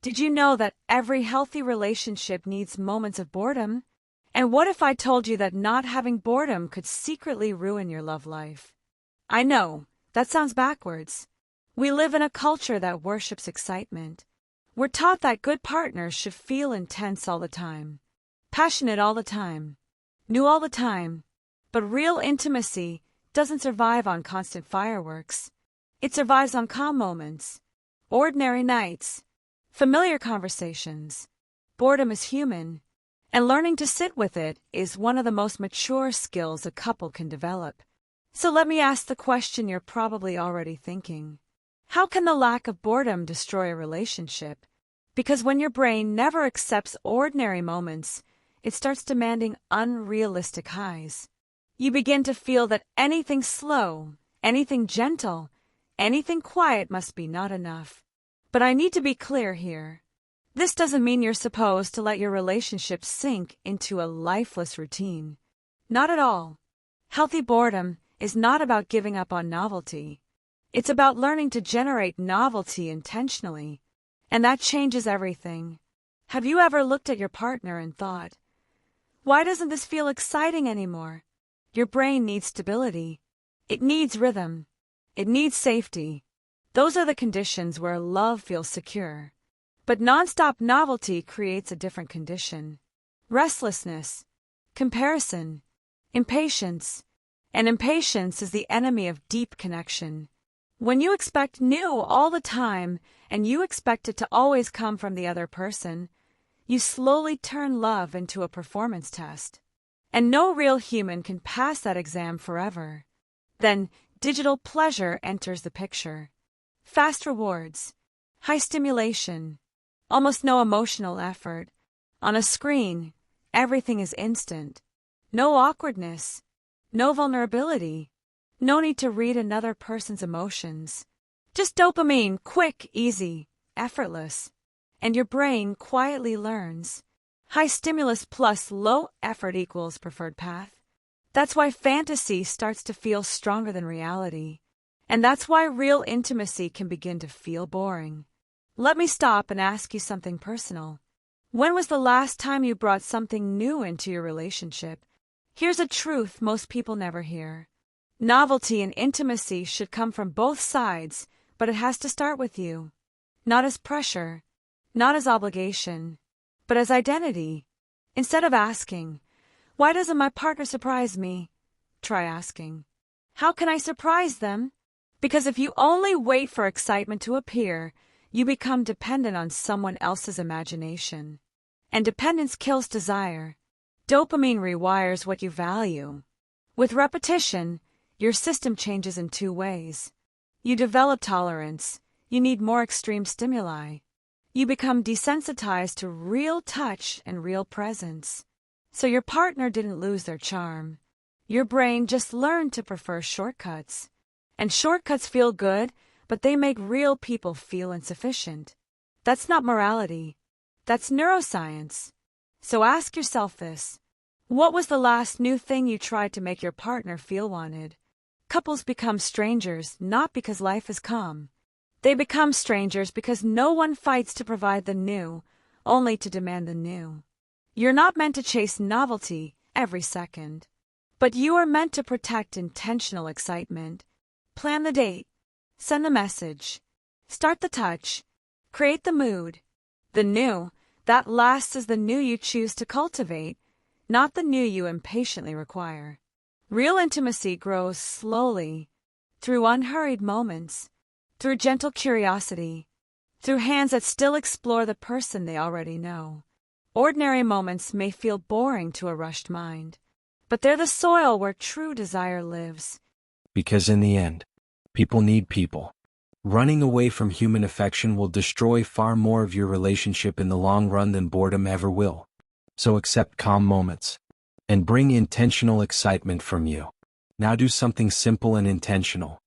Did you know that every healthy relationship needs moments of boredom? And what if I told you that not having boredom could secretly ruin your love life? I know, that sounds backwards. We live in a culture that worships excitement. We're taught that good partners should feel intense all the time, passionate all the time, new all the time. But real intimacy doesn't survive on constant fireworks. It survives on calm moments, ordinary nights, familiar conversations. Boredom is human, and learning to sit with it is one of the most mature skills a couple can develop. So let me ask the question you're probably already thinking. How can the lack of boredom destroy a relationship? Because when your brain never accepts ordinary moments, it starts demanding unrealistic highs. You begin to feel that anything slow, anything gentle, anything quiet must be not enough. But I need to be clear here. This doesn't mean you're supposed to let your relationship sink into a lifeless routine. Not at all. Healthy boredom is not about giving up on novelty. It's about learning to generate novelty intentionally. And that changes everything. Have you ever looked at your partner and thought, why doesn't this feel exciting anymore? Your brain needs stability. It needs rhythm. It needs safety. Those are the conditions where love feels secure. But nonstop novelty creates a different condition. Restlessness, comparison, impatience. And impatience is the enemy of deep connection. When you expect new all the time and you expect it to always come from the other person, you slowly turn love into a performance test. And no real human can pass that exam forever. Then digital pleasure enters the picture. Fast rewards, high stimulation, almost no emotional effort. On a screen, everything is instant. No awkwardness, no vulnerability, no need to read another person's emotions. Just dopamine, quick, easy, effortless. And your brain quietly learns. High stimulus plus low effort equals preferred path. That's why fantasy starts to feel stronger than reality. And that's why real intimacy can begin to feel boring. Let me stop and ask you something personal. When was the last time you brought something new into your relationship? Here's a truth most people never hear. Novelty and intimacy should come from both sides, but it has to start with you. Not as pressure, not as obligation, but as identity. Instead of asking, why doesn't my partner surprise me? Try asking, how can I surprise them? Because if you only wait for excitement to appear, you become dependent on someone else's imagination. And dependence kills desire. Dopamine rewires what you value. With repetition, your system changes in two ways. You develop tolerance. You need more extreme stimuli. You become desensitized to real touch and real presence. So your partner didn't lose their charm. Your brain just learned to prefer shortcuts. And shortcuts feel good, but they make real people feel insufficient. That's not morality. That's neuroscience. So ask yourself this. What was the last new thing you tried to make your partner feel wanted? Couples become strangers not because life is calm. They become strangers because no one fights to provide the new, only to demand the new. You're not meant to chase novelty every second. But you are meant to protect intentional excitement. Plan the date. Send the message. Start the touch. Create the mood. The new, that lasts is the new you choose to cultivate, not the new you impatiently require. Real intimacy grows slowly, through unhurried moments, through gentle curiosity, through hands that still explore the person they already know. Ordinary moments may feel boring to a rushed mind, but they're the soil where true desire lives. Because in the end, people need people. Running away from human affection will destroy far more of your relationship in the long run than boredom ever will. So accept calm moments and bring intentional excitement from you. Now do something simple and intentional.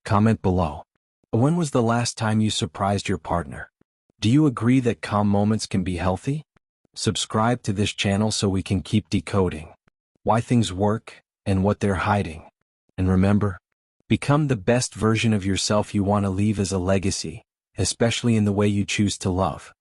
Comment below. When was the last time you surprised your partner? Do you agree that calm moments can be healthy? Subscribe to this channel so we can keep decoding why things work and what they're hiding. And remember, become the best version of yourself you want to leave as a legacy, especially in the way you choose to love.